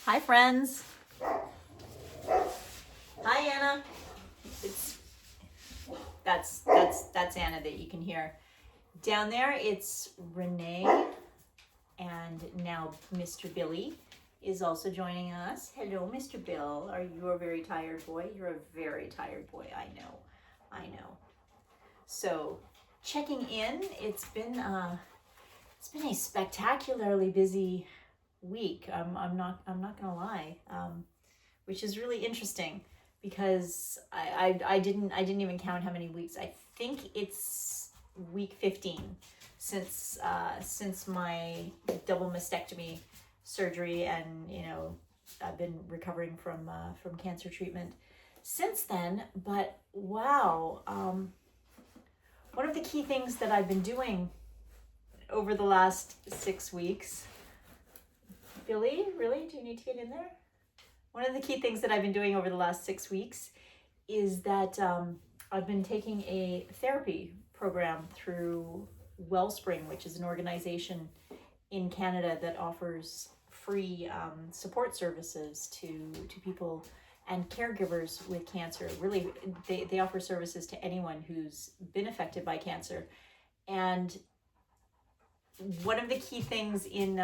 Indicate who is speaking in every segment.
Speaker 1: Hi, friends. Hi, Anna. It's that's Anna that you can hear. Down there, it's Renee, and now Mr. Billy is also joining us. Hello, Mr. Bill. Are you a very tired boy? You're a very tired boy. I know. So, checking in. It's been a spectacularly busy week. I'm not gonna lie. Which is really interesting because I didn't even count how many weeks. I think it's week 15 since my double mastectomy surgery, and I've been recovering from cancer treatment since then. But wow, one of the key things that I've been doing over the last 6 weeks. Billy, really? Do you need to get in there? One of the key things that I've been doing over the last 6 weeks is that I've been taking a therapy program through Wellspring, which is an organization in Canada that offers free support services to people and caregivers with cancer. Really, they offer services to anyone who's been affected by cancer. And one of the key things in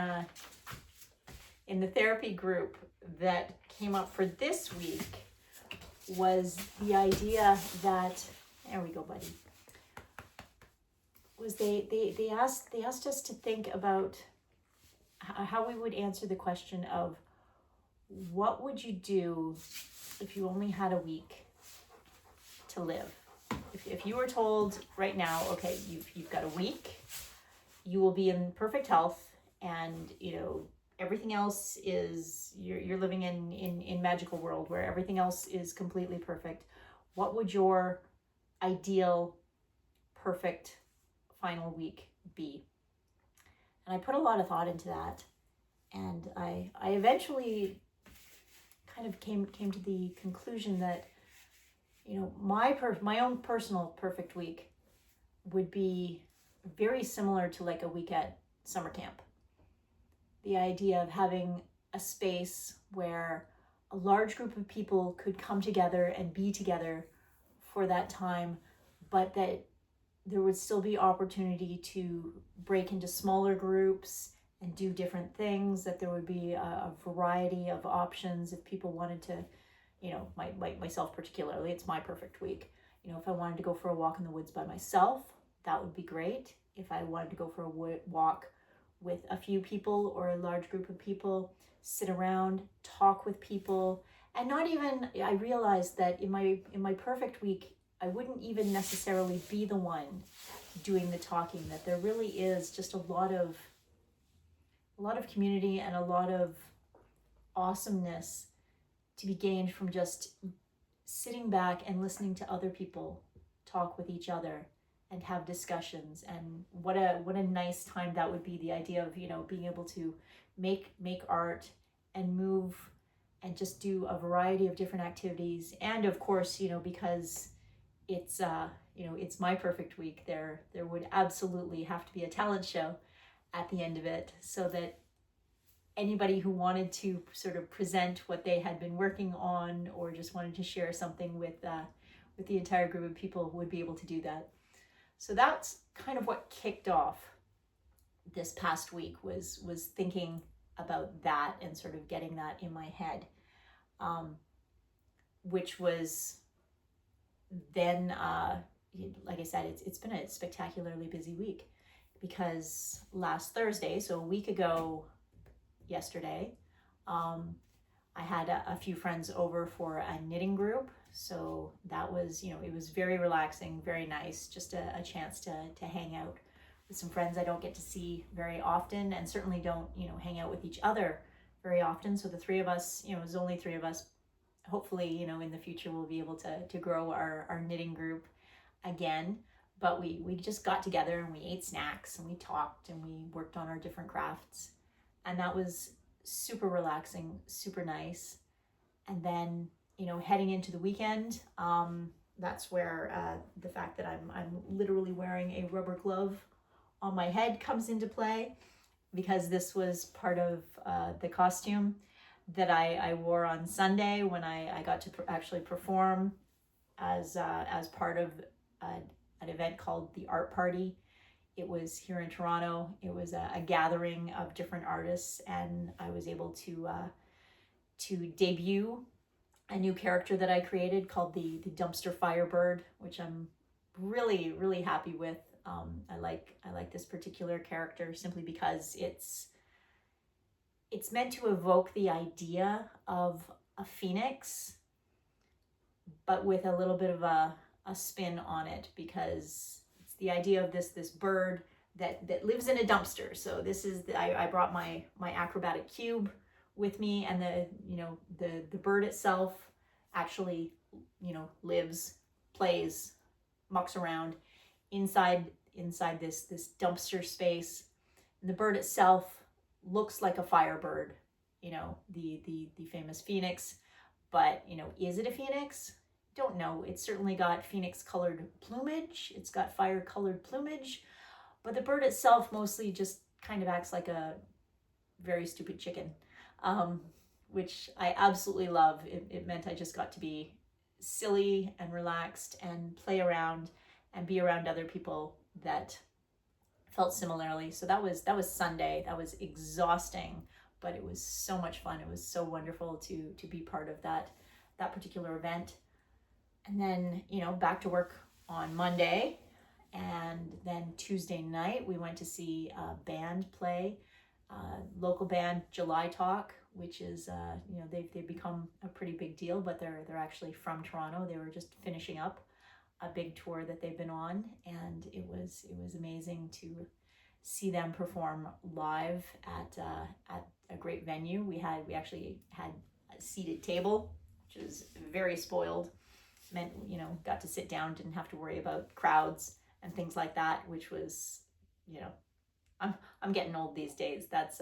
Speaker 1: the therapy group that came up for this week was the idea that, there we go, buddy, was they asked us to think about how we would answer the question of what would you do if you only had a week to live. If you were told right now, okay, you've got a week, you will be in perfect health, and everything else is, you're living in magical world where everything else is completely perfect. What would your ideal perfect final week be? And I put a lot of thought into that, and I eventually kind of came to the conclusion that my own personal perfect week would be very similar to like a week at summer camp. The idea of having a space where a large group of people could come together and be together for that time, but that there would still be opportunity to break into smaller groups and do different things, that there would be a variety of options if people wanted to, myself particularly, it's my perfect week. If I wanted to go for a walk in the woods by myself, that would be great. If I wanted to go for a walk with a few people or a large group of people, sit around, talk with people, and not even, I realized that in my perfect week, I wouldn't even necessarily be the one doing the talking, that there really is just a lot of community and a lot of awesomeness to be gained from just sitting back and listening to other people talk with each other and have discussions. And what a nice time that would be. The idea of being able to make art and move and just do a variety of different activities. And of course, because it's it's my perfect week, there would absolutely have to be a talent show at the end of it, so that anybody who wanted to sort of present what they had been working on, or just wanted to share something with the entire group of people, would be able to do that. So that's kind of what kicked off this past week, was thinking about that and sort of getting that in my head, which was then, like I said, it's been a spectacularly busy week, because last Thursday, so a week ago yesterday, I had a few friends over for a knitting group. So that was, it was very relaxing, very nice, just a chance to hang out with some friends I don't get to see very often, and certainly don't, hang out with each other very often. So the three of us, it was only three of us. Hopefully, in the future we'll be able to grow our knitting group again. But we just got together and we ate snacks and we talked and we worked on our different crafts. And that was super relaxing, super nice. And then, heading into the weekend, that's where the fact that I'm literally wearing a rubber glove on my head comes into play, because this was part of the costume that I wore on Sunday when I got to actually perform as part of an event called the Art Party. It was here in Toronto. It was a gathering of different artists, and I was able to debut a new character that I created called the Dumpster Firebird, which I'm really, really happy with. I like this particular character simply because it's meant to evoke the idea of a phoenix, but with a little bit of a spin on it, because it's the idea of this bird that lives in a dumpster. So this is I brought my acrobatic cube with me, and the bird itself actually lives, plays, mucks around inside this dumpster space. And the bird itself looks like a firebird, the famous phoenix. But is it a phoenix? Don't know. It's certainly got phoenix colored plumage. It's got fire colored plumage, but the bird itself mostly just kind of acts like a very stupid chicken, which I absolutely love. It meant I just got to be silly and relaxed and play around and be around other people that felt similarly. So that was Sunday. That was exhausting, but it was so much fun. It was so wonderful to be part of that particular event. And then, back to work on Monday. And then Tuesday night, we went to see a band play, local band July Talk, which is, they've become a pretty big deal, but they're actually from Toronto. They were just finishing up a big tour that they've been on, and it was amazing to see them perform live at a great venue. We actually had a seated table, which was very spoiled. Meant got to sit down, didn't have to worry about crowds and things like that, which was, I'm getting old these days. That's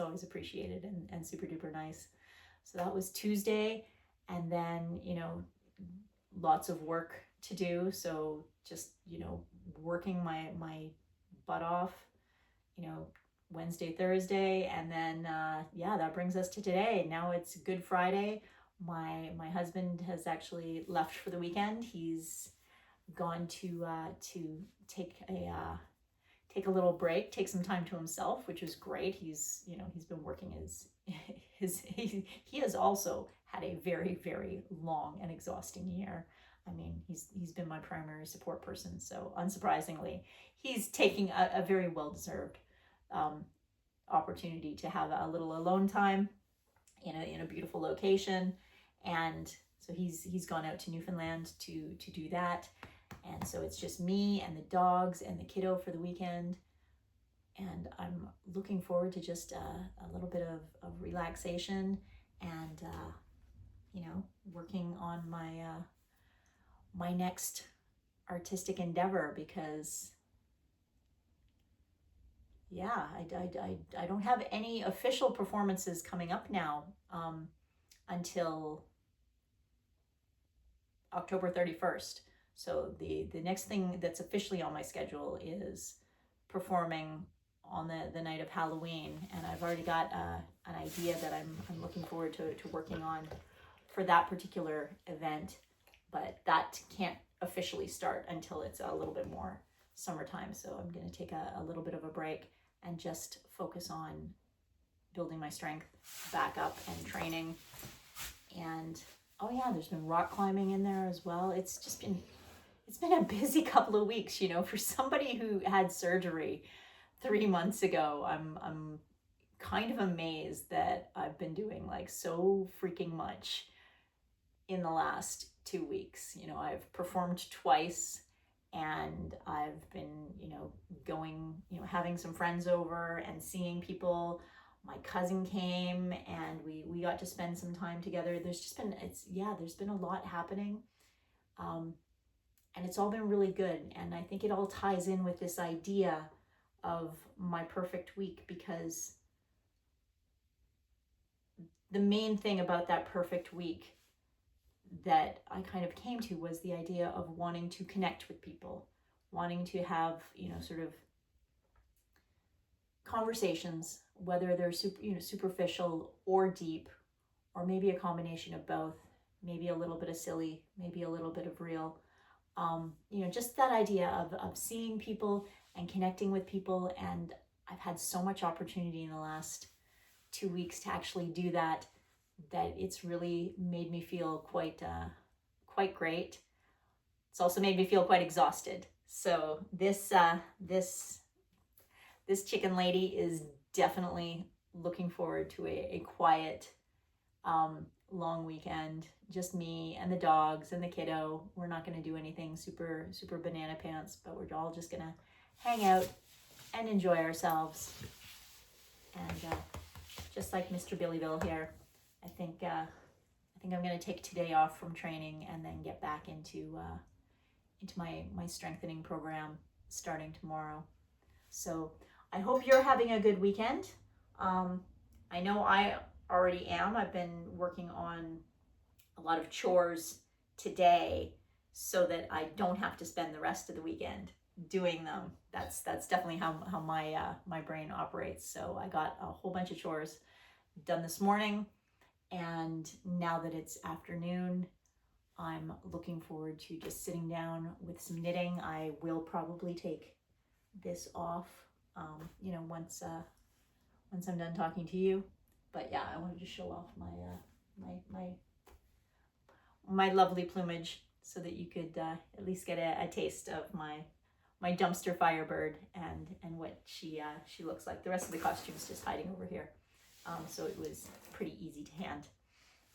Speaker 1: always appreciated and super duper nice. So that was Tuesday, and then lots of work to do. So just working my butt off, Wednesday, Thursday, and then that brings us to today. Now it's Good Friday. My husband has actually left for the weekend. He's gone to take a little break, take some time to himself, which is great. He's been working he has also had a very, very long and exhausting year. I mean, he's been my primary support person, so unsurprisingly, he's taking a very well-deserved opportunity to have a little alone time in a beautiful location. And so he's gone out to Newfoundland to do that. And so it's just me and the dogs and the kiddo for the weekend. And I'm looking forward to just a little bit of relaxation and, working on my next artistic endeavor, because I don't have any official performances coming up now until October 31st. So the next thing that's officially on my schedule is performing on the night of Halloween, and I've already got an idea that I'm looking forward to working on for that particular event, but that can't officially start until it's a little bit more summertime. So I'm going to take a little bit of a break and just focus on building my strength back up and training. And there's been rock climbing in there as well. It's been a busy couple of weeks, for somebody who had surgery 3 months ago. I'm kind of amazed that I've been doing like so freaking much in the last 2 weeks. I've performed twice, and I've been, going, having some friends over and seeing people. My cousin came and we got to spend some time together. There's been a lot happening. And it's all been really good. And I think it all ties in with this idea of my perfect week, because the main thing about that perfect week that I kind of came to was the idea of wanting to connect with people, wanting to have, sort of conversations, whether they're superficial or deep, or maybe a combination of both, maybe a little bit of silly, maybe a little bit of real. Just that idea of seeing people and connecting with people. And I've had so much opportunity in the last 2 weeks to actually do that it's really made me feel quite great. It's also made me feel quite exhausted. So this chicken lady is definitely looking forward to a quiet, long weekend. Just me and the dogs and the kiddo. We're not going to do anything super banana pants, but we're all just going to hang out and enjoy ourselves. And just like Mr. Billy Bill here, I think I'm going to take today off from training and then get back into my strengthening program starting tomorrow. So I hope you're having a good weekend. I know I already am. I've been working on a lot of chores today so that I don't have to spend the rest of the weekend doing them. That's definitely how my brain operates. So I got a whole bunch of chores done this morning, and now that it's afternoon, I'm looking forward to just sitting down with some knitting. I will probably take this off, once I'm done talking to you. But yeah, I wanted to show off my lovely plumage so that you could at least get a taste of my dumpster firebird and what she looks like. The rest of the costume's just hiding over here, so it was pretty easy to hand.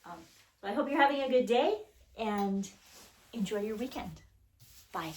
Speaker 1: So I hope you're having a good day and enjoy your weekend. Bye.